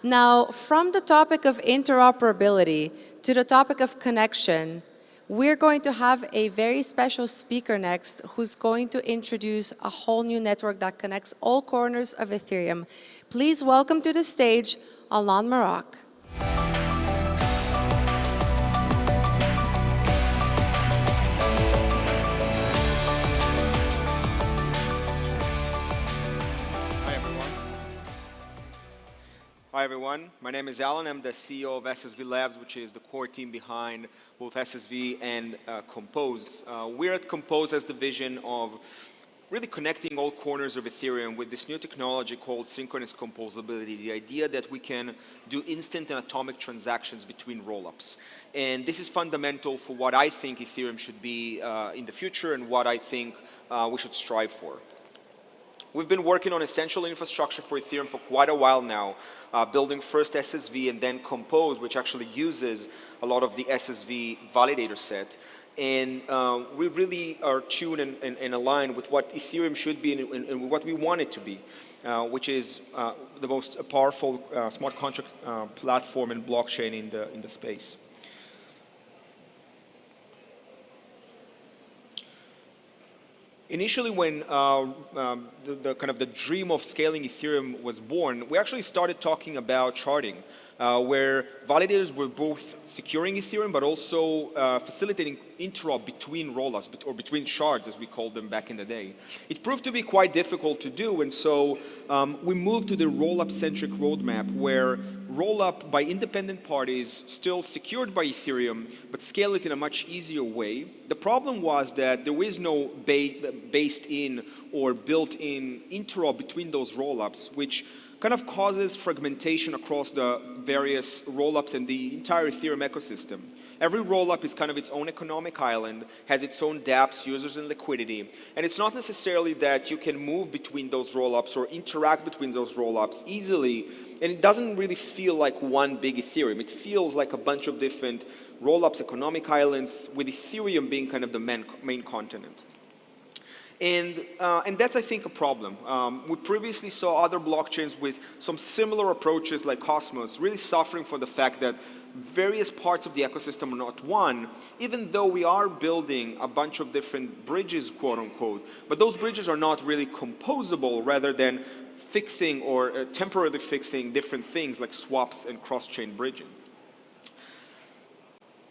Now, from the topic of interoperability to the topic of connection, we're going to have a very special speaker next who's going to introduce a whole new network that connects all corners of Ethereum. Please welcome to the stage Alon Muroch. Hi everyone, my name is Alon. I'm the CEO of SSV Labs, which is the core team behind both SSV and Compose. We're at Compose as the vision of really connecting all corners of Ethereum with this new technology called Synchronous Composability, the idea that we can do instant and atomic transactions between rollups. And this is fundamental for what I think Ethereum should be in the future and what I think we should strive for. We've been working on essential infrastructure for Ethereum for quite a while now, building first SSV and then Compose, which actually uses a lot of the SSV validator set. And we really are tuned and aligned with what Ethereum should be and what we want it to be, which is the most powerful smart contract platform and blockchain in the space. Initially, when the dream of scaling Ethereum was born, we actually started talking about sharding, where validators were both securing Ethereum but also facilitating interop between rollups, or between shards, as we called them back in the day. It proved to be quite difficult to do, and so we moved to the rollup-centric roadmap, where rollup by independent parties, still secured by Ethereum, but scale it in a much easier way. The problem was that there is no based-in or built-in interop between those rollups, which kind of causes fragmentation across the various rollups and the entire Ethereum ecosystem. Every rollup is kind of its own economic island, has its own dApps, users, and liquidity. And it's not necessarily that you can move between those rollups or interact between those rollups easily. And it doesn't really feel like one big Ethereum. It feels like a bunch of different rollups, economic islands, with Ethereum being kind of the main continent. And that's, I think, a problem. We previously saw other blockchains with some similar approaches like Cosmos really suffering for the fact that various parts of the ecosystem are not one, even though we are building a bunch of different bridges, quote unquote, but those bridges are not really composable, rather than fixing or temporarily fixing different things like swaps and cross-chain bridging.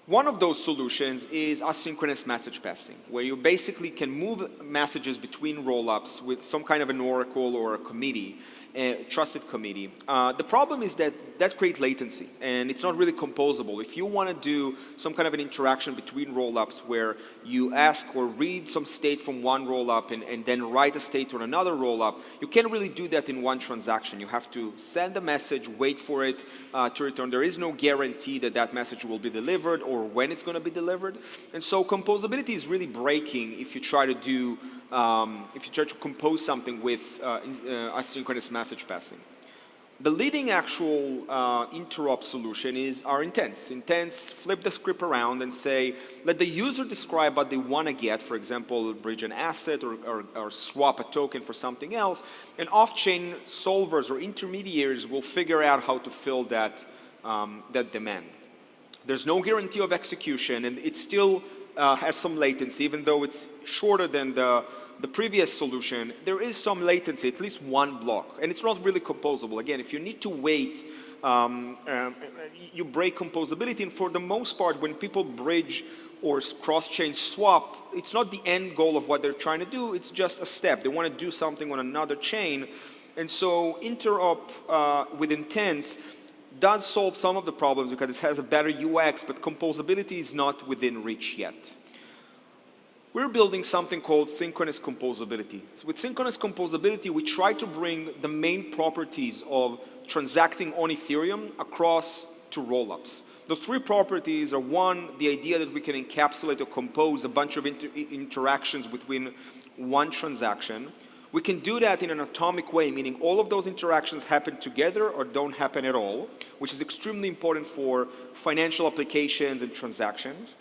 One of those solutions is asynchronous message passing, where you basically can move messages between rollups with some kind of an oracle or a committee, a trusted committee. The problem is that creates latency, and it's not really composable. If you want to do some kind of an interaction between rollups where you ask or read some state from one rollup and then write a state on another rollup, you can't really do that in one transaction. You have to send a message, wait for it to return. There is no guarantee that that message will be delivered or when it's going to be delivered. And so composability is really breaking if you try to do if you try to compose something with asynchronous message passing. The leading actual interop solution is our intents. Intents flip the script around and say, let the user describe what they want to get, for example, bridge an asset or swap a token for something else, and off-chain solvers or intermediaries will figure out how to fill that demand. There's no guarantee of execution, and it still has some latency, even though it's shorter than the previous solution. There is some latency, at least one block, and it's not really composable. Again, if you need to wait, you break composability, and for the most part, when people bridge or cross-chain swap, it's not the end goal of what they're trying to do, it's just a step. They want to do something on another chain, and so interop with intents does solve some of the problems because it has a better UX, but composability is not within reach yet. We're building something called Synchronous Composability. So with Synchronous Composability, we try to bring the main properties of transacting on Ethereum across to rollups. Those three properties are, one, the idea that we can encapsulate or compose a bunch of interactions between one transaction. We can do that in an atomic way, meaning all of those interactions happen together or don't happen at all, which is extremely important for financial applications and transactions.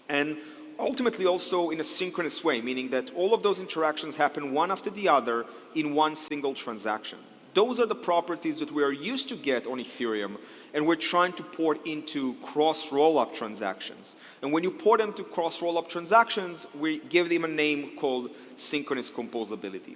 And ultimately also in a synchronous way, meaning that all of those interactions happen one after the other in one single transaction. Those are the properties that we are used to get on Ethereum, and we're trying to port into cross-rollup transactions. And when you port them to cross-rollup transactions, we give them a name called Synchronous Composability.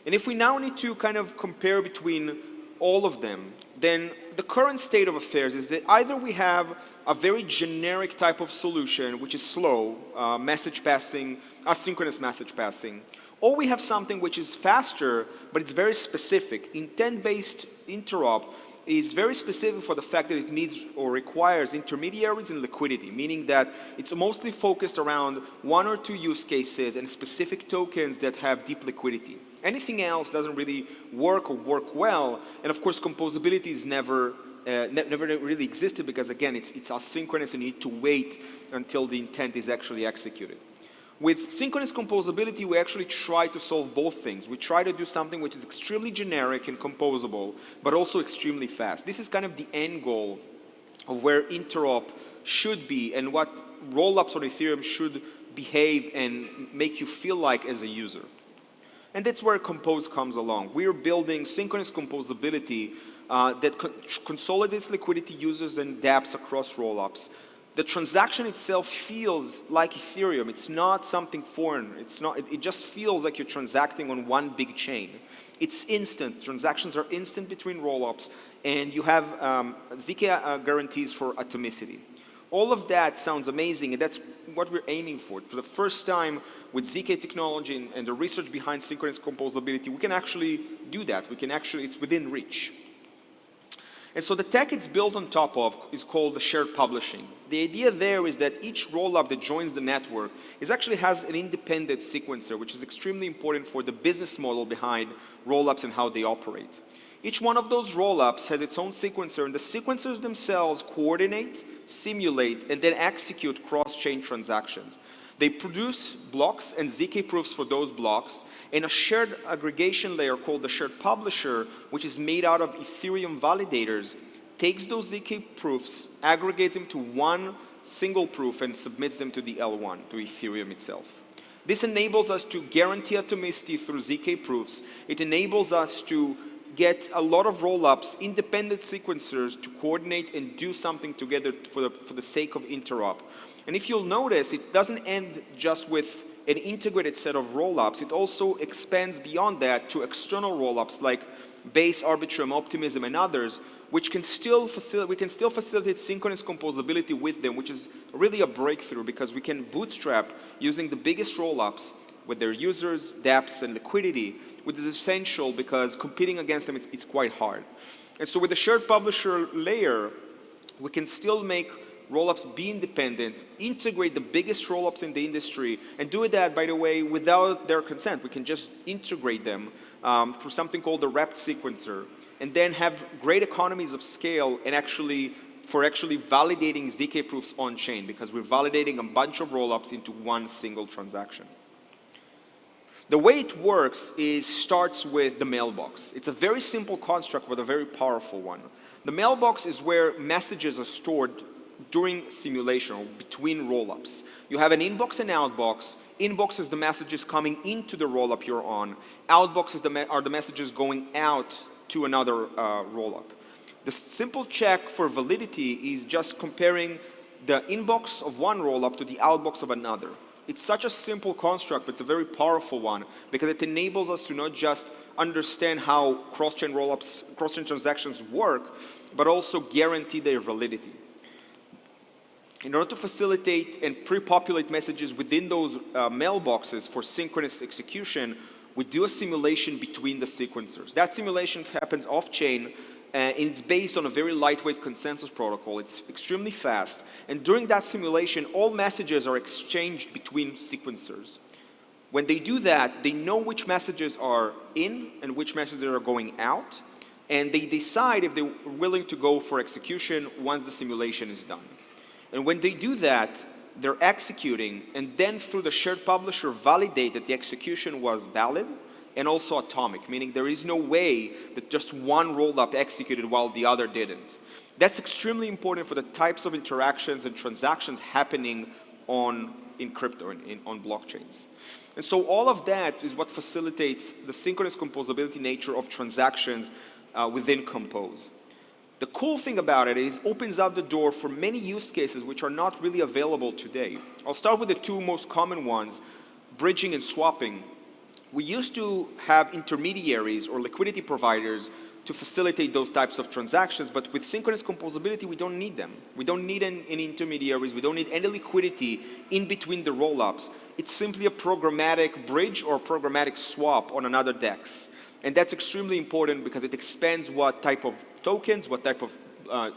And if we now need to kind of compare between all of them, then the current state of affairs is that either we have a very generic type of solution, which is slow, message passing, asynchronous message passing, or we have something which is faster, but it's very specific. Intent-based interop is very specific for the fact that it needs or requires intermediaries and liquidity, meaning that it's mostly focused around one or two use cases and specific tokens that have deep liquidity. Anything else doesn't really work or work well, and of course composability is never really existed because again it's asynchronous and you need to wait until the intent is actually executed. With synchronous composability, we actually try to solve both things. We try to do something which is extremely generic and composable, but also extremely fast. This is kind of the end goal of where interop should be and what rollups on Ethereum should behave and make you feel like as a user. And that's where Compose comes along. We're building synchronous composability that consolidates liquidity users and dApps across rollups. The transaction itself feels like Ethereum. It's not something foreign. It just feels like you're transacting on one big chain. It's instant. Transactions are instant between rollups, and you have ZK guarantees for atomicity. All of that sounds amazing, and that's what we're aiming for. For the first time with ZK technology and the research behind synchronous composability, we can actually do that. It's within reach. And so the tech it's built on top of is called the shared publishing. The idea there is that each rollup that joins the network actually has an independent sequencer, which is extremely important for the business model behind rollups and how they operate. Each one of those rollups has its own sequencer, and the sequencers themselves coordinate, simulate, and then execute cross-chain transactions. They produce blocks and ZK proofs for those blocks, and a shared aggregation layer called the shared publisher, which is made out of Ethereum validators, takes those ZK proofs, aggregates them to one single proof, and submits them to the L1, to Ethereum itself. This enables us to guarantee atomicity through ZK proofs. It enables us to get a lot of rollups, independent sequencers, to coordinate and do something together for the sake of interop. And if you'll notice, it doesn't end just with an integrated set of rollups. It also expands beyond that to external rollups like Base, Arbitrum, Optimism, and others, which we can still facilitate synchronous composability with them, which is really a breakthrough because we can bootstrap using the biggest rollups with their users, dApps, and liquidity, which is essential because competing against them it's quite hard. And so with the shared publisher layer, we can still make rollups be independent, integrate the biggest rollups in the industry, and do that, by the way, without their consent. We can just integrate them through something called the wrapped sequencer, and then have great economies of scale and actually validating ZK proofs on-chain, because we're validating a bunch of rollups into one single transaction. The way it works starts with the mailbox. It's a very simple construct, but a very powerful one. The mailbox is where messages are stored during simulation or between rollups. You have an inbox and outbox. Inbox is the messages coming into the rollup you're on. Outbox are the messages going out to another rollup. The simple check for validity is just comparing the inbox of one rollup to the outbox of another. It's such a simple construct, but it's a very powerful one because it enables us to not just understand how cross-chain rollups, cross-chain transactions work, but also guarantee their validity. In order to facilitate and pre-populate messages within those mailboxes for synchronous execution, we do a simulation between the sequencers. That simulation happens off-chain, and it's based on a very lightweight consensus protocol. It's extremely fast. And during that simulation, all messages are exchanged between sequencers. When they do that, they know which messages are in and which messages are going out, and they decide if they're willing to go for execution once the simulation is done. And when they do that, they're executing, and then through the shared publisher validate that the execution was valid and also atomic, meaning there is no way that just one rollup executed while the other didn't. That's extremely important for the types of interactions and transactions happening in crypto, on blockchains. And so all of that is what facilitates the synchronous composability nature of transactions within Compose. The cool thing about it is it opens up the door for many use cases which are not really available today. I'll start with the two most common ones, bridging and swapping. We used to have intermediaries or liquidity providers to facilitate those types of transactions, but with synchronous composability, we don't need them. We don't need any intermediaries. We don't need any liquidity in between the rollups. It's simply a programmatic bridge or programmatic swap on another DEX. And that's extremely important because it expands what type of tokens, what type of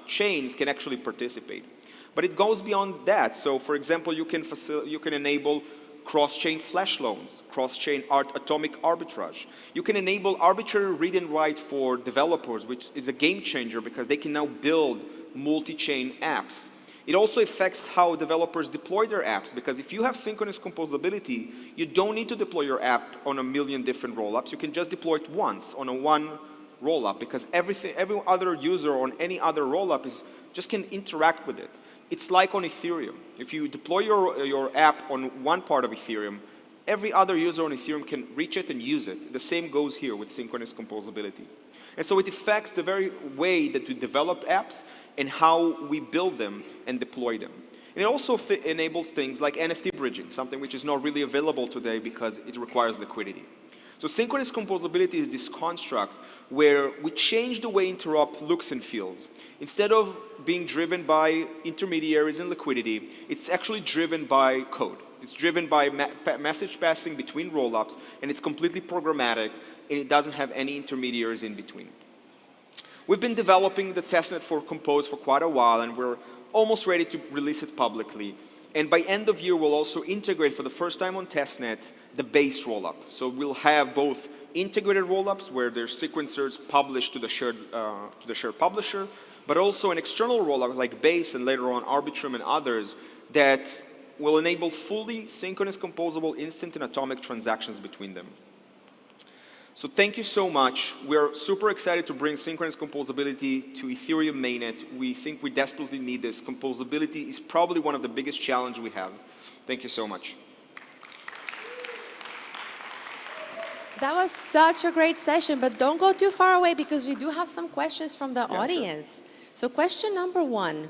chains can actually participate. But it goes beyond that. So for example, you can enable cross-chain flash loans, cross-chain atomic arbitrage. You can enable arbitrary read and write for developers, which is a game changer because they can now build multi-chain apps. It also affects how developers deploy their apps, because if you have synchronous composability, you don't need to deploy your app on a million different rollups. You can just deploy it once on a one rollup, because every other user on any other rollup just can interact with it. It's like on Ethereum. If you deploy your app on one part of Ethereum, every other user on Ethereum can reach it and use it. The same goes here with synchronous composability. And so it affects the very way that we develop apps and how we build them and deploy them. And it also enables things like NFT bridging, something which is not really available today because it requires liquidity. So synchronous composability is this construct where we change the way interop looks and feels. Instead of being driven by intermediaries and liquidity, it's actually driven by code. It's driven by message passing between rollups, and it's completely programmatic, and it doesn't have any intermediaries in between. We've been developing the testnet for Compose for quite a while, and we're almost ready to release it publicly. And by end of year, we'll also integrate for the first time on testnet the base rollup. So we'll have both integrated rollups where there's sequencers published to the shared publisher, but also an external rollup like base and later on Arbitrum and others that will enable fully synchronous composable instant and atomic transactions between them. So thank you so much. We're super excited to bring synchronous composability to Ethereum mainnet. We think we desperately need this. Composability is probably one of the biggest challenges we have. Thank you so much. That was such a great session, but don't go too far away because we do have some questions from the audience. Sure. So question number one,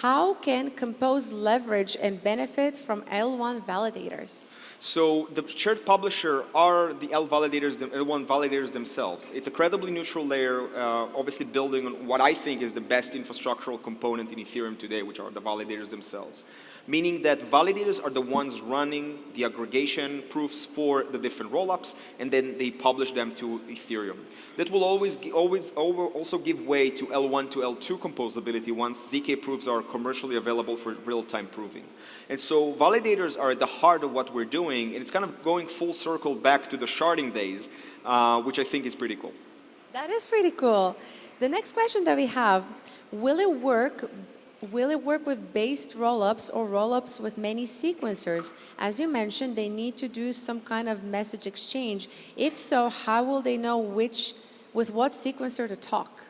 how can Compose leverage and benefit from L1 validators? So the shared publisher are the L1 validators themselves. It's a credibly neutral layer, obviously building on what I think is the best infrastructural component in Ethereum today, which are the validators themselves. Meaning that validators are the ones running the aggregation proofs for the different rollups, and then they publish them to Ethereum. That will also give way to L1 to L2 composability once ZK proofs are commercially available for real-time proving. And so validators are at the heart of what we're doing, and it's kind of going full circle back to the sharding days, which I think is pretty cool. That is pretty cool. The next question that we have, will it work with based rollups or rollups with many sequencers? As you mentioned, they need to do some kind of message exchange. If so, how will they know with what sequencer to talk?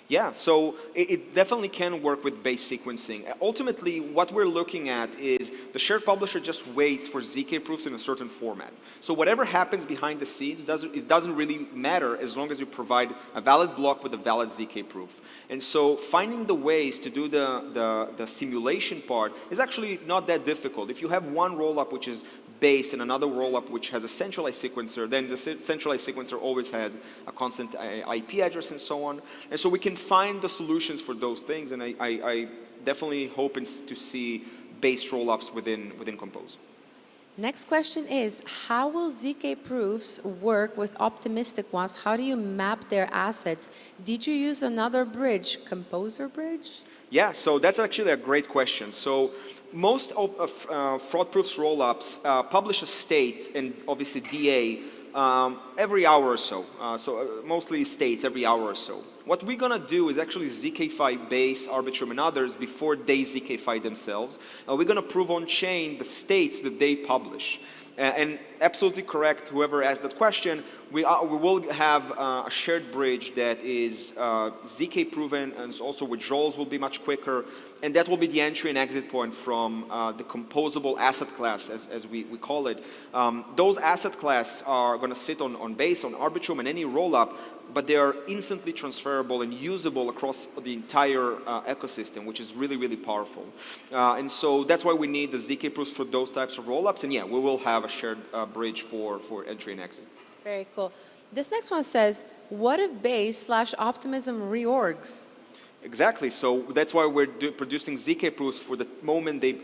Yeah, so it definitely can work with base sequencing. Ultimately, what we're looking at is the shared publisher just waits for ZK proofs in a certain format. So whatever happens behind the scenes, it doesn't really matter as long as you provide a valid block with a valid ZK proof. And so finding the ways to do the simulation part is actually not that difficult. If you have one rollup which is base and another rollup which has a centralized sequencer, then the centralized sequencer always has a constant IP address and so on. And so we can find the solutions for those things, and I definitely hope to see base rollups within Compose. Next question is, how will ZK proofs work with optimistic ones? How do you map their assets? Did you use another bridge, Composer bridge? Yeah, so that's actually a great question. So most of fraud proofs rollups publish a state and obviously DA every hour or so. Mostly states every hour or so. What we're going to do is actually ZK-fy base, Arbitrum, and others before they ZK-fy themselves. We're going to prove on chain the states that they publish. And absolutely correct, whoever asked that question, we will have a shared bridge that is ZK proven, and also withdrawals will be much quicker, and that will be the entry and exit point from the composable asset class, as we call it. Those asset classes are going to sit on base, on Arbitrum, and any rollup but they are instantly transferable and usable across the entire ecosystem, which is really, really powerful. And so that's why we need the ZK proofs for those types of rollups. And yeah, we will have a shared bridge for entry and exit. Very cool. This next one says, what if Base/Optimism reorgs? Exactly. So that's why we're producing ZK proofs for the moment they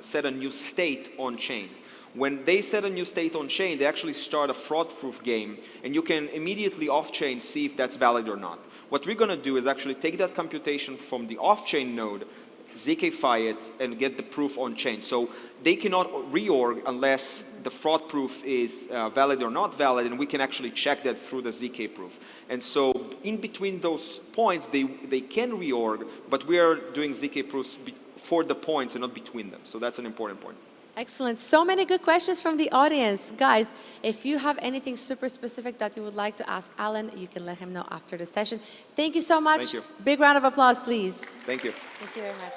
set a new state on chain. When they set a new state on chain, they actually start a fraud-proof game, and you can immediately off-chain see if that's valid or not. What we're going to do is actually take that computation from the off-chain node, ZK-fy it, and get the proof on chain. So they cannot reorg unless the fraud proof is valid or not valid, and we can actually check that through the ZK proof. And so in between those points, they can reorg, but we are doing ZK proofs for the points and not between them. So that's an important point. Excellent. So many good questions from the audience. Guys, if you have anything super specific that you would like to ask Alon, you can let him know after the session. Thank you so much. Thank you. Big round of applause, please. Thank you. Thank you very much.